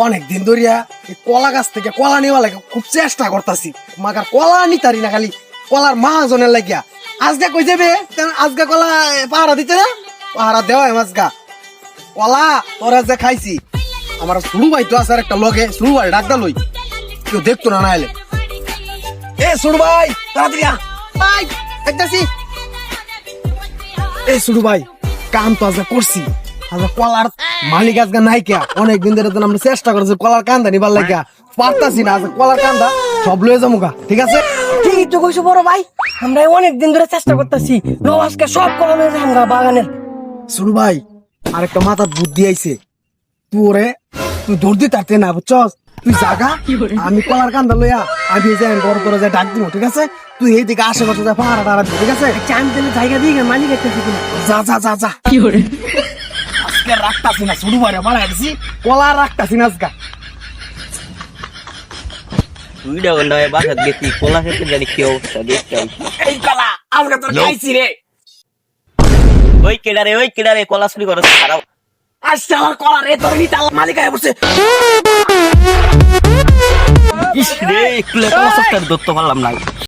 অনেকদিন ধরিয়া এই কলা গাছ থেকে কলা নেওয়া লাগে খুব চেষ্টা করতেছি, মাগার কলা নিতারি না, খালি কলার মাহাজনের লাগিয়া। আজকে কই যাবে, আজকে কলা পাহারা দিতে না, পাহারা দেওয়া আজকা কলা তোরা যে খাইছি। আমার শুরু ভাই তো আছে আর একটা লগে, শুরু ভাই ডাকদা লই, কেউ দেখতো না না এলে। এ শুরু ভাই তাড়াতাড়ি আয়, দেখতেছি। এ শুরু ভাই কাম তো আজকে করছি, আজকে কলার মালিক আজকে নাই কে, অনেকদিন ধরে তো আমরা চেষ্টা করছি কলার কান্দা নিবার লাগিয়া, পারতাছি না। আজকে কলার কান্দা সব লয়ে যাবো গা, ঠিক আছে? ঠিকই তো কইছো বড় ভাই, আমরা অনেকদিন ধরে চেষ্টা করতেছি, আজকে সব কলা লয়ে যাই আমরা বাগানের। শুরু ভাই আরেকটা মাথার বুদ্ধি আইছে, তুই দৌড় দিতে পারতে না, বুঝছস? তুই জাগা, আমি কলার কান্দা লইয়া আমি যাই বড় করে যাই ডাক দিব, ঠিক আছে? তুই এইদিকে আশেপাশে যা পাহাড়া টাড়া দিবি, ঠিক আছে? চান দিলে জায়গা দিয়ে মালিক একটা কিনা। যা যা যা যা। আজকে রাখতাছি না, শুরু ভাই বাড়াই দিছি, কলা রাখতাছি না আজকে। দুইটা ঘন্টা বাসার গেছি, কলা খেতে জানি কি অবস্থা দেখতে। এই কলা আমরা তো খাইছি রে। ওই কেডারে কলা চুরি করো খারাপ। আজকে আমার কলা রে, তোর নিতে আল্লাহ মালিক আয় বসে। ইস রে, একটু কলা সস্তার ধরতে পারলাম না।